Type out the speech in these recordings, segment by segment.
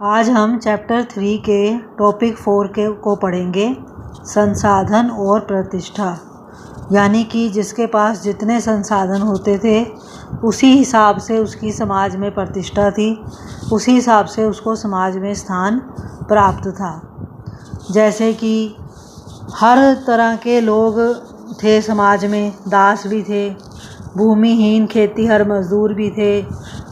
आज हम चैप्टर 3 के टॉपिक 4 को पढ़ेंगे, संसाधन और प्रतिष्ठा। यानी कि जिसके पास जितने संसाधन होते थे उसी हिसाब से उसकी समाज में प्रतिष्ठा थी, उसी हिसाब से उसको समाज में स्थान प्राप्त था। जैसे कि हर तरह के लोग थे समाज में, दास भी थे, भूमिहीन खेतीहर मजदूर भी थे,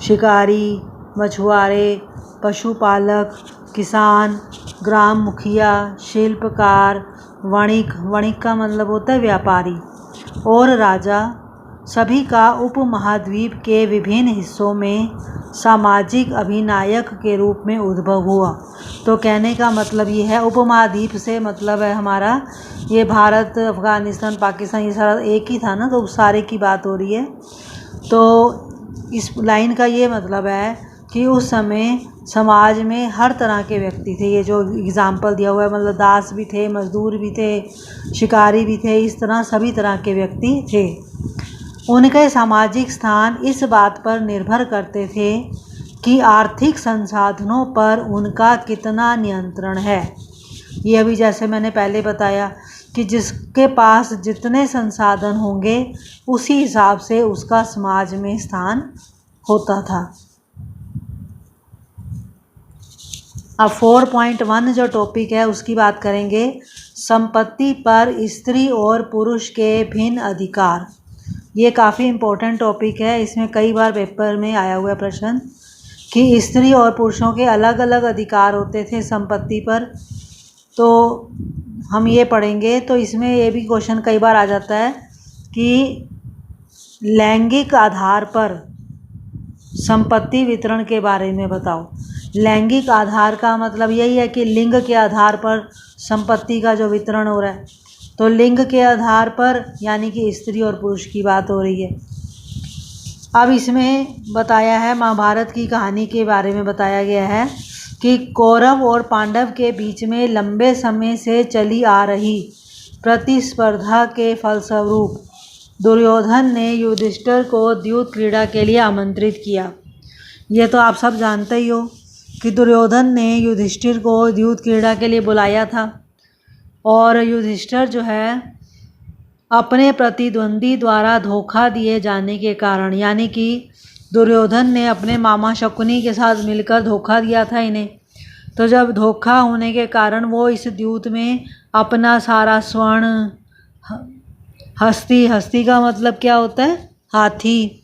शिकारी, मछुआरे, पशुपालक, किसान, ग्राम मुखिया, शिल्पकार, वणिक का मतलब होता है व्यापारी, और राजा, सभी का उपमहाद्वीप के विभिन्न हिस्सों में सामाजिक अभिनायक के रूप में उद्भव हुआ। तो कहने का मतलब ये है, उपमहाद्वीप से मतलब है हमारा ये भारत, अफ़गानिस्तान, पाकिस्तान, ये सारा एक ही था ना, तो सारे की बात हो रही है। तो इस लाइन का ये मतलब है कि उस समय समाज में हर तरह के व्यक्ति थे। ये जो एग्ज़ाम्पल दिया हुआ है, मतलब दास भी थे, मजदूर भी थे, शिकारी भी थे, इस तरह सभी तरह के व्यक्ति थे। उनके सामाजिक स्थान इस बात पर निर्भर करते थे कि आर्थिक संसाधनों पर उनका कितना नियंत्रण है। ये अभी जैसे मैंने पहले बताया कि जिसके पास जितने संसाधन होंगे उसी हिसाब से उसका समाज में स्थान होता था। अब 4.1 जो टॉपिक है उसकी बात करेंगे, संपत्ति पर स्त्री और पुरुष के भिन्न अधिकार। ये काफ़ी इम्पोर्टेंट टॉपिक है, इसमें कई बार पेपर में आया हुआ प्रश्न कि स्त्री और पुरुषों के अलग अलग अधिकार होते थे संपत्ति पर। तो हम ये पढ़ेंगे, तो इसमें ये भी क्वेश्चन कई बार आ जाता है कि लैंगिक आधार पर संपत्ति वितरण के बारे में बताओ। लैंगिक आधार का मतलब यही है कि लिंग के आधार पर संपत्ति का जो वितरण हो रहा है, तो लिंग के आधार पर यानी कि स्त्री और पुरुष की बात हो रही है। अब इसमें बताया है, महाभारत की कहानी के बारे में बताया गया है कि कौरव और पांडव के बीच में लंबे समय से चली आ रही प्रतिस्पर्धा के फलस्वरूप दुर्योधन ने युधिष्ठिर को द्यूत क्रीड़ा के लिए आमंत्रित किया। ये तो आप सब जानते ही हो कि दुर्योधन ने युधिष्ठिर को द्यूत क्रीड़ा के लिए बुलाया था, और युधिष्ठिर जो है अपने प्रतिद्वंदी द्वारा धोखा दिए जाने के कारण, यानी कि दुर्योधन ने अपने मामा शकुनी के साथ मिलकर धोखा दिया था इन्हें। तो जब धोखा होने के कारण वो इस द्यूत में अपना सारा स्वर्ण, हस्ती का मतलब क्या होता है, हाथी,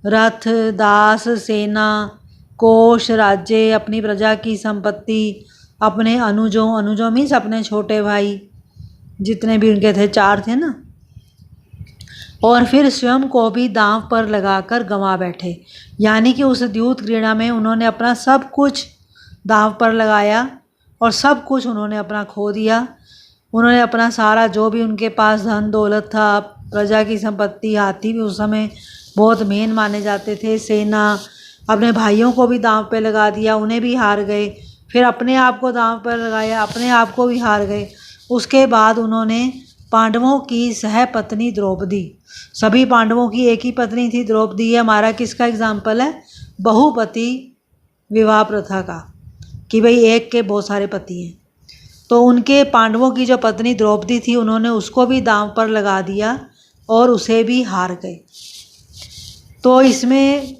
रथ, दास, सेना, कोष, राज्य, अपनी प्रजा की संपत्ति, अपने अनुजों मीन्स अपने छोटे भाई, जितने भी उनके थे, 4 थे ना, और फिर स्वयं को भी दांव पर लगाकर गंवा बैठे। यानी कि उस द्यूत क्रीड़ा में उन्होंने अपना सब कुछ दांव पर लगाया और सब कुछ उन्होंने अपना खो दिया। उन्होंने अपना सारा जो भी उनके पास धन दौलत था, प्रजा की संपत्ति, हाथी भी उस समय बहुत मेन माने जाते थे, सेना, अपने भाइयों को भी दांव पे लगा दिया, उन्हें भी हार गए, फिर अपने आप को दांव पर लगाया, अपने आप को भी हार गए। उसके बाद उन्होंने पांडवों की सहपत्नी द्रौपदी, सभी पांडवों की एक ही पत्नी थी द्रौपदी, ये हमारा किसका एग्जाम्पल है, बहुपति विवाह प्रथा का, कि भाई एक के बहुत सारे पति हैं। तो उनके पांडवों की जो पत्नी द्रौपदी थी, उन्होंने उसको भी दांव पर लगा दिया और उसे भी हार गए। तो इसमें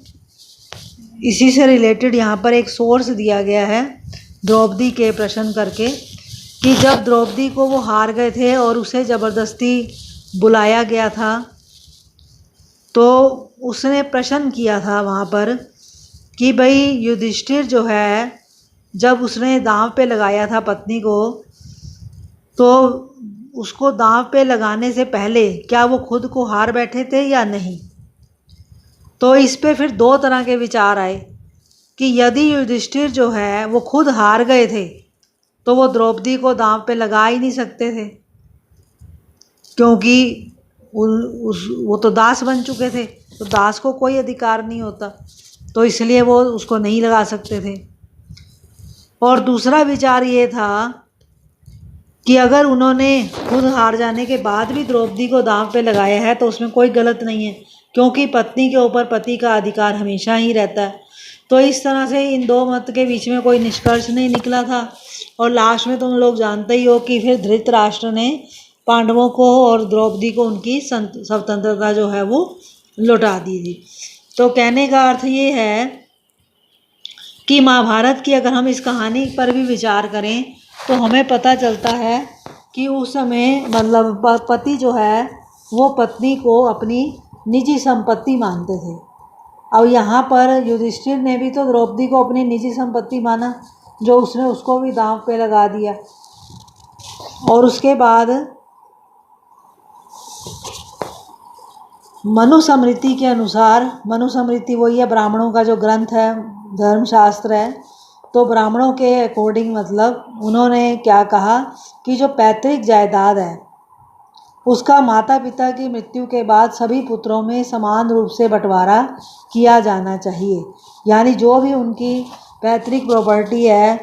इसी से रिलेटेड यहाँ पर एक सोर्स दिया गया है द्रौपदी के प्रश्न करके, कि जब द्रौपदी को वो हार गए थे और उसे ज़बरदस्ती बुलाया गया था, तो उसने प्रश्न किया था वहाँ पर कि भाई युधिष्ठिर जो है, जब उसने दांव पे लगाया था पत्नी को, तो उसको दांव पे लगाने से पहले क्या वो खुद को हार बैठे थे या नहीं। तो इस पे फिर 2 तरह के विचार आए कि यदि युधिष्ठिर जो है वो खुद हार गए थे तो वो द्रौपदी को दांव पे लगा ही नहीं सकते थे, क्योंकि वो तो दास बन चुके थे, तो दास को कोई अधिकार नहीं होता, तो इसलिए वो उसको नहीं लगा सकते थे। और दूसरा विचार ये था कि अगर उन्होंने खुद हार जाने के बाद भी द्रौपदी को दांव पे लगाया है तो उसमें कोई गलत नहीं है, क्योंकि पत्नी के ऊपर पति का अधिकार हमेशा ही रहता है। तो इस तरह से इन दो मत के बीच में कोई निष्कर्ष नहीं निकला था और लास्ट में तुम लोग जानते ही हो कि फिर धृतराष्ट्र ने पांडवों को और द्रौपदी को उनकी स्वतंत्रता जो है वो लौटा दी थी। तो कहने का अर्थ ये है कि महाभारत की अगर हम इस कहानी पर भी विचार करें तो हमें पता चलता है कि उस समय मतलब पति जो है वो पत्नी को अपनी निजी संपत्ति मानते थे। अब यहाँ पर युधिष्ठिर ने भी तो द्रौपदी को अपनी निजी संपत्ति माना, जो उसने उसको भी दांव पे लगा दिया। और उसके बाद मनुस्मृति के अनुसार, मनुस्मृति वही है ब्राह्मणों का जो ग्रंथ है, धर्मशास्त्र है, तो ब्राह्मणों के अकॉर्डिंग मतलब उन्होंने क्या कहा कि जो पैतृक जायदाद है उसका माता पिता की मृत्यु के बाद सभी पुत्रों में समान रूप से बंटवारा किया जाना चाहिए। यानी जो भी उनकी पैतृक प्रॉपर्टी है,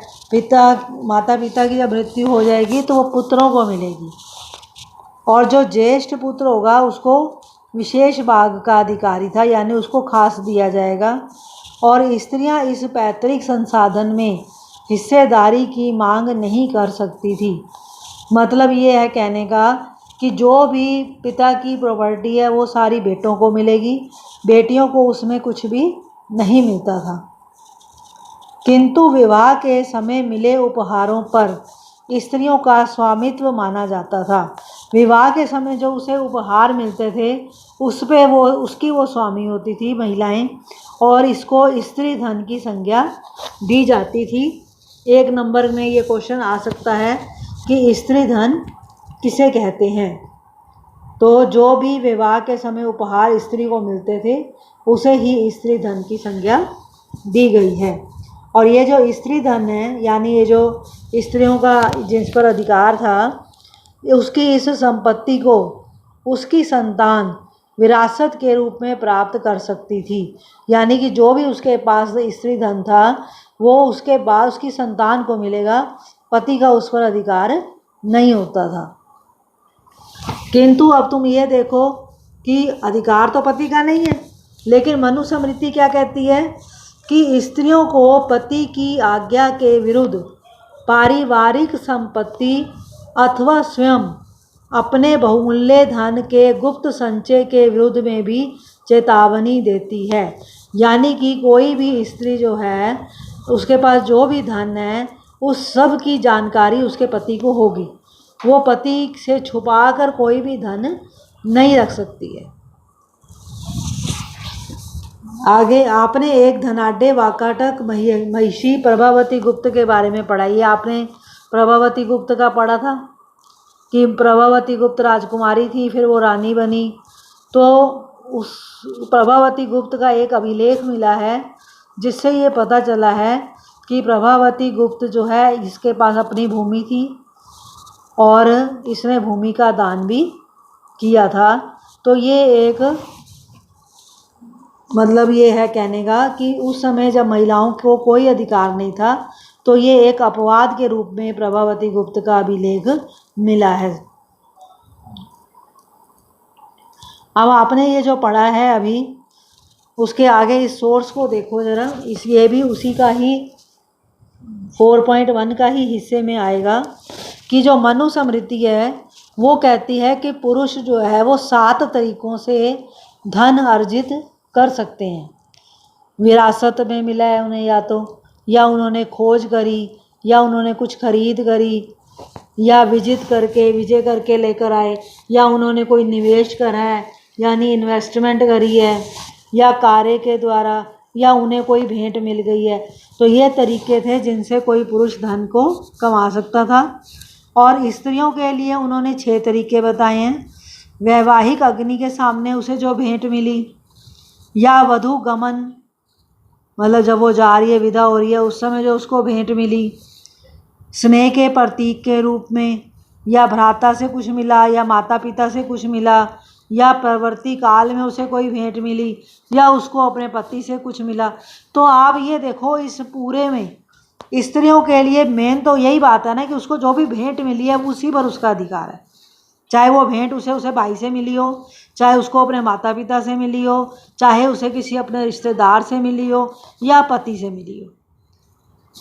माता पिता की जब मृत्यु हो जाएगी तो वो पुत्रों को मिलेगी, और जो ज्येष्ठ पुत्र होगा उसको विशेष भाग का अधिकारी था, यानी उसको खास दिया जाएगा। और स्त्रियां इस पैतृक संसाधन में हिस्सेदारी की मांग नहीं कर सकती थी। मतलब ये है कहने का कि जो भी पिता की प्रॉपर्टी है वो सारी बेटों को मिलेगी, बेटियों को उसमें कुछ भी नहीं मिलता था। किंतु विवाह के समय मिले उपहारों पर स्त्रियों का स्वामित्व माना जाता था। विवाह के समय जो उसे उपहार मिलते थे उस पे उसकी वो स्वामी होती थी महिलाएं, और इसको स्त्री धन की संज्ञा दी जाती थी। 1 नंबर में ये क्वेश्चन आ सकता है कि स्त्री धन किसे कहते हैं। तो जो भी विवाह के समय उपहार स्त्री को मिलते थे उसे ही स्त्री धन की संज्ञा दी गई है। और ये जो स्त्री धन है, यानी ये जो स्त्रियों का जिस पर अधिकार था, उसकी इस संपत्ति को उसकी संतान विरासत के रूप में प्राप्त कर सकती थी। यानी कि जो भी उसके पास स्त्री धन था वो उसके बाद उसकी संतान को मिलेगा, पति का उस पर अधिकार नहीं होता था। किंतु अब तुम ये देखो कि अधिकार तो पति का नहीं है, लेकिन मनुस्मृति क्या कहती है कि स्त्रियों को पति की आज्ञा के विरुद्ध पारिवारिक संपत्ति अथवा स्वयं अपने बहुमूल्य धन के गुप्त संचय के विरुद्ध में भी चेतावनी देती है। यानी कि कोई भी स्त्री जो है उसके पास जो भी धन है उस सब की जानकारी उसके पति को होगी, वो पति से छुपाकर कोई भी धन नहीं रख सकती है। आगे आपने एक धनाढ्य वाकाटक महिषी प्रभावती गुप्त के बारे में पढ़ा। ये आपने प्रभावती गुप्त का पढ़ा था कि प्रभावती गुप्त राजकुमारी थी, फिर वो रानी बनी। तो उस प्रभावती गुप्त का एक अभिलेख मिला है जिससे ये पता चला है कि प्रभावती गुप्त जो है इसके पास अपनी भूमि थी और इसने भूमि का दान भी किया था। तो ये एक मतलब ये है कहने का कि उस समय जब महिलाओं को कोई अधिकार नहीं था, तो ये एक अपवाद के रूप में प्रभावती गुप्त का अभिलेख मिला है। अब आपने ये जो पढ़ा है अभी, उसके आगे इस सोर्स को देखो ज़रा, ये भी उसी का ही 4.1 का ही हिस्से में आएगा कि जो मनुस्मृति है वो कहती है कि पुरुष जो है वो 7 तरीक़ों से धन अर्जित कर सकते हैं। विरासत में मिला है उन्हें, या उन्होंने खोज करी, या उन्होंने कुछ खरीद करी, या विजय करके लेकर आए, या उन्होंने कोई निवेश करा है यानी इन्वेस्टमेंट करी है, या कार्य के द्वारा, या उन्हें कोई भेंट मिल गई है। तो ये तरीके थे जिनसे कोई पुरुष धन को कमा सकता था। और स्त्रियों के लिए उन्होंने 6 तरीके बताए हैं। वैवाहिक अग्नि के सामने उसे जो भेंट मिली, या वधू गमन मतलब जब वो जा रही है, विदा हो रही है, उस समय जो उसको भेंट मिली, स्नेह के प्रतीक के रूप में, या भ्राता से कुछ मिला, या माता पिता से कुछ मिला, या प्रवर्ती काल में उसे कोई भेंट मिली, या उसको अपने पति से कुछ मिला। तो आप ये देखो इस पूरे में स्त्रियों के लिए मेन तो यही बात है ना कि उसको जो भी भेंट मिली है उसी पर उसका अधिकार है। चाहे वो भेंट उसे भाई से मिली हो, चाहे उसको अपने माता पिता से मिली हो, चाहे उसे किसी अपने रिश्तेदार से मिली हो या पति से मिली हो।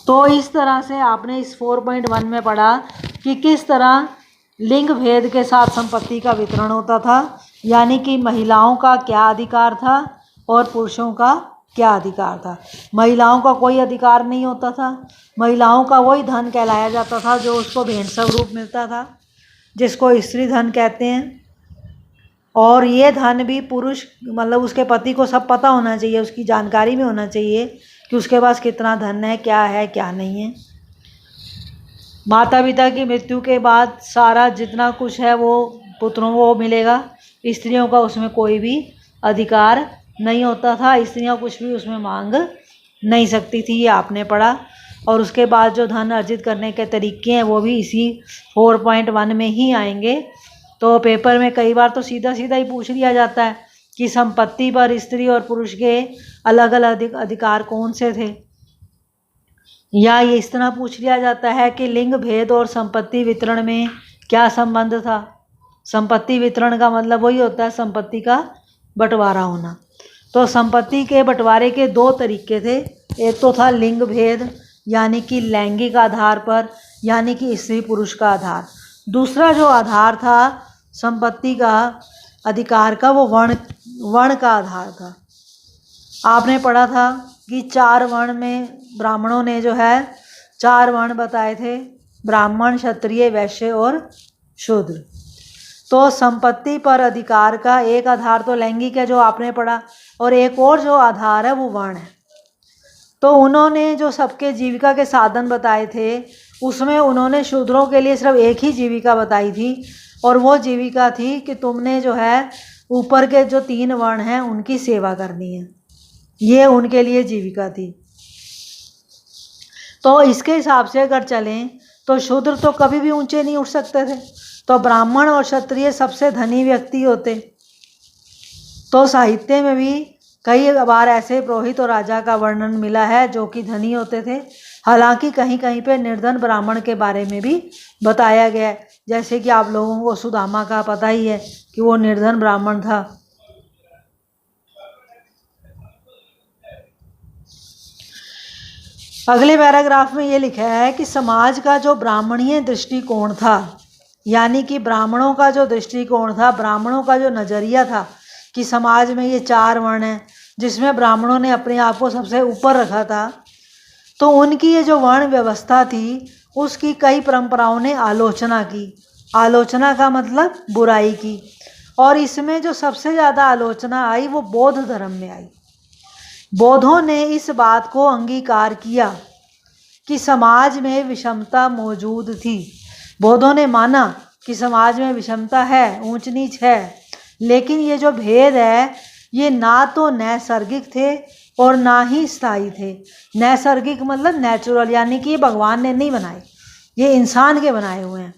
तो इस तरह से आपने इस 4.1 में पढ़ा कि किस तरह लिंग भेद के साथ संपत्ति का वितरण होता था, यानी कि महिलाओं का क्या अधिकार था और पुरुषों का क्या अधिकार था। महिलाओं का कोई अधिकार नहीं होता था, महिलाओं का वही धन कहलाया जाता था जो उसको भेंट स्वरूप मिलता था, जिसको स्त्री धन कहते हैं। और ये धन भी पुरुष मतलब उसके पति को सब पता होना चाहिए, उसकी जानकारी में होना चाहिए कि उसके पास कितना धन है क्या नहीं है। माता पिता की मृत्यु के बाद सारा जितना कुछ है वो पुत्रों को मिलेगा, स्त्रियों का उसमें कोई भी अधिकार नहीं होता था, स्त्रियां कुछ भी उसमें मांग नहीं सकती थी, ये आपने पढ़ा। और उसके बाद जो धन अर्जित करने के तरीके हैं वो भी इसी 4.1 में ही आएंगे। तो पेपर में कई बार तो सीधा सीधा ही पूछ लिया जाता है कि संपत्ति पर स्त्री और पुरुष के अलग अलग अधिकार कौन से थे, या ये इस तरह पूछ लिया जाता है कि लिंग भेद और संपत्ति वितरण में क्या संबंध था। संपत्ति वितरण का मतलब वही होता है संपत्ति का बंटवारा होना। तो संपत्ति के बंटवारे के दो तरीके थे, एक तो था लिंग भेद यानी कि लैंगिक आधार पर, यानी कि स्त्री पुरुष का आधार। दूसरा जो आधार था संपत्ति का अधिकार का वो वर्ण का आधार था। आपने पढ़ा था कि 4 वर्ण में ब्राह्मणों ने जो है 4 वर्ण बताए थे, ब्राह्मण, क्षत्रिय, वैश्य और शूद्र। तो संपत्ति पर अधिकार का एक आधार तो लैंगिक है जो आपने पढ़ा, और एक और जो आधार है वो वर्ण है। तो उन्होंने जो सबके जीविका के साधन बताए थे उसमें उन्होंने शूद्रों के लिए सिर्फ एक ही जीविका बताई थी, और वो जीविका थी कि तुमने जो है ऊपर के जो 3 वर्ण हैं उनकी सेवा करनी है, ये उनके लिए जीविका थी। तो इसके हिसाब से अगर चलें तो शूद्र तो कभी भी ऊंचे नहीं उठ सकते थे, तो ब्राह्मण और क्षत्रिय सबसे धनी व्यक्ति होते। तो साहित्य में भी कई बार ऐसे पुरोहित और राजा का वर्णन मिला है जो कि धनी होते थे। हालांकि कहीं कहीं पे निर्धन ब्राह्मण के बारे में भी बताया गया है, जैसे कि आप लोगों को सुदामा का पता ही है कि वो निर्धन ब्राह्मण था। अगले पैराग्राफ में ये लिखा है कि समाज का जो ब्राह्मणीय दृष्टिकोण था, यानी कि ब्राह्मणों का जो दृष्टिकोण था, ब्राह्मणों का जो नज़रिया था कि समाज में ये 4 वर्ण हैं जिसमें ब्राह्मणों ने अपने आप को सबसे ऊपर रखा था, तो उनकी ये जो वर्ण व्यवस्था थी उसकी कई परंपराओं ने आलोचना की। आलोचना का मतलब बुराई की, और इसमें जो सबसे ज़्यादा आलोचना आई वो बौद्ध धर्म में आई। बौद्धों ने इस बात को अंगीकार किया कि समाज में विषमता मौजूद थी। बौद्धों ने माना कि समाज में विषमता है, ऊंच नीच है, लेकिन ये जो भेद है ये ना तो नैसर्गिक थे और ना ही स्थायी थे। नैसर्गिक मतलब नेचुरल, यानी कि ये भगवान ने नहीं बनाए, ये इंसान के बनाए हुए हैं।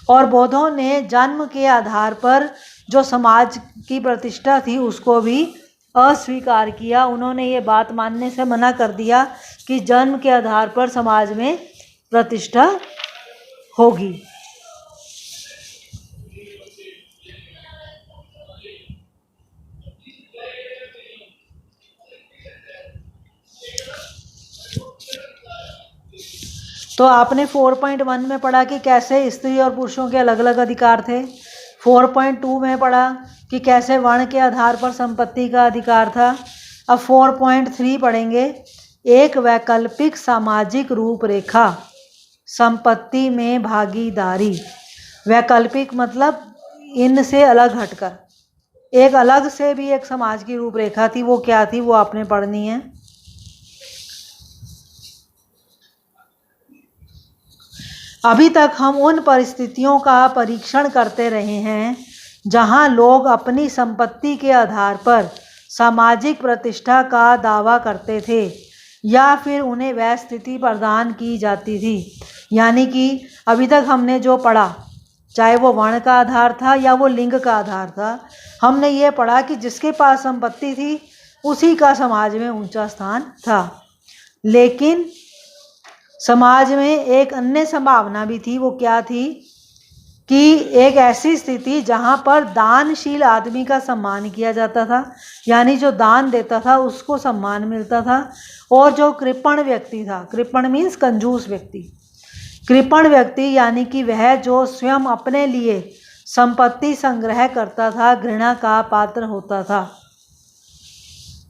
और बौद्धों ने जन्म के आधार पर जो समाज की प्रतिष्ठा थी उसको भी अस्वीकार किया। उन्होंने ये बात मानने से मना कर दिया कि जन्म के आधार पर समाज में प्रतिष्ठा होगी। तो आपने 4.1 में पढ़ा कि कैसे स्त्री और पुरुषों के अलग अलग अधिकार थे। 4.2 में पढ़ा कि कैसे वर्ण के आधार पर संपत्ति का अधिकार था। अब 4.3 पढ़ेंगे, एक वैकल्पिक सामाजिक रूपरेखा संपत्ति में भागीदारी। वैकल्पिक मतलब इनसे अलग हटकर, एक अलग से भी एक समाज की रूपरेखा थी, वो क्या थी वो आपने पढ़नी है। अभी तक हम उन परिस्थितियों का परीक्षण करते रहे हैं जहां लोग अपनी संपत्ति के आधार पर सामाजिक प्रतिष्ठा का दावा करते थे या फिर उन्हें वह स्थिति प्रदान की जाती थी। यानी कि अभी तक हमने जो पढ़ा, चाहे वो वर्ण का आधार था या वो लिंग का आधार था, हमने ये पढ़ा कि जिसके पास संपत्ति थी उसी का समाज में ऊंचा स्थान था। लेकिन समाज में एक अन्य संभावना भी थी, वो क्या थी कि एक ऐसी स्थिति जहाँ पर दानशील आदमी का सम्मान किया जाता था, यानी जो दान देता था उसको सम्मान मिलता था, और जो कृपण व्यक्ति था, कृपण मीन्स कंजूस व्यक्ति, कृपण व्यक्ति यानी कि वह जो स्वयं अपने लिए संपत्ति संग्रह करता था, घृणा का पात्र होता था।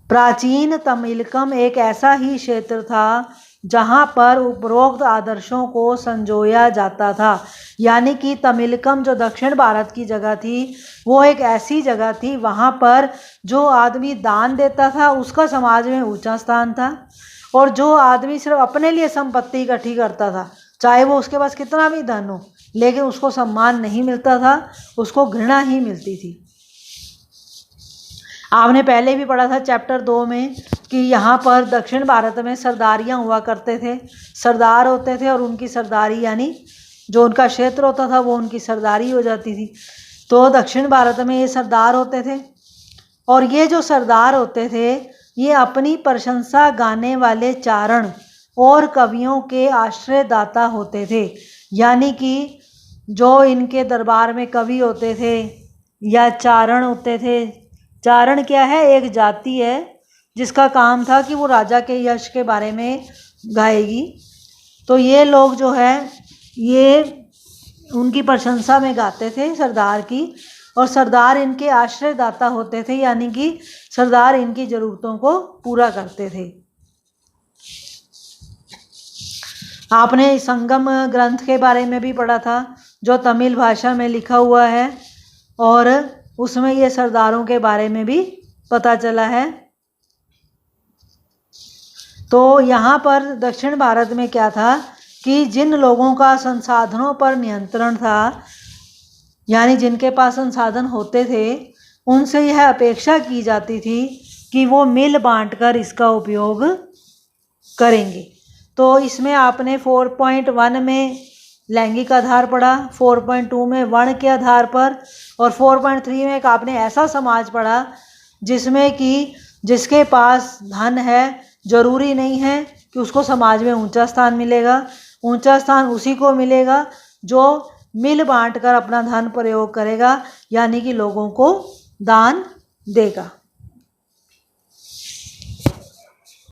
प्राचीन तमिलकम एक ऐसा ही क्षेत्र था जहाँ पर उपरोक्त आदर्शों को संजोया जाता था, यानी कि तमिलकम जो दक्षिण भारत की जगह थी वो एक ऐसी जगह थी वहाँ पर जो आदमी दान देता था उसका समाज में ऊंचा स्थान था, और जो आदमी सिर्फ अपने लिए संपत्ति इकट्ठी करता था, चाहे वो उसके पास कितना भी धन हो, लेकिन उसको सम्मान नहीं मिलता था, उसको घृणा ही मिलती थी। आपने पहले भी पढ़ा था चैप्टर 2 में कि यहाँ पर दक्षिण भारत में सरदारियाँ हुआ करते थे, सरदार होते थे और उनकी सरदारी यानी जो उनका क्षेत्र होता था वो उनकी सरदारी हो जाती थी। तो दक्षिण भारत में ये सरदार होते थे, और ये जो सरदार होते थे ये अपनी प्रशंसा गाने वाले चारण और कवियों के आश्रयदाता होते थे, यानी कि जो इनके दरबार में कवि होते थे या चारण होते थे। चारण क्या है? एक जाति है जिसका काम था कि वो राजा के यश के बारे में गाएगी। तो ये लोग जो है ये उनकी प्रशंसा में गाते थे सरदार की, और सरदार इनके आश्रयदाता होते थे, यानी कि सरदार इनकी ज़रूरतों को पूरा करते थे। आपने संगम ग्रंथ के बारे में भी पढ़ा था जो तमिल भाषा में लिखा हुआ है, और उसमें ये सरदारों के बारे में भी पता चला है। तो यहाँ पर दक्षिण भारत में क्या था कि जिन लोगों का संसाधनों पर नियंत्रण था, यानी जिनके पास संसाधन होते थे, उनसे यह अपेक्षा की जाती थी कि वो मिल बांटकर इसका उपयोग करेंगे। तो इसमें आपने 4.1 में लैंगिक आधार पढ़ा, 4.2 में वर्ण के आधार पर, और 4.3 में एक आपने ऐसा समाज पढ़ा जिसमें कि जिसके पास धन है जरूरी नहीं है कि उसको समाज में ऊंचा स्थान मिलेगा, ऊंचा स्थान उसी को मिलेगा जो मिल बांट कर अपना धन प्रयोग करेगा, यानी कि लोगों को दान देगा।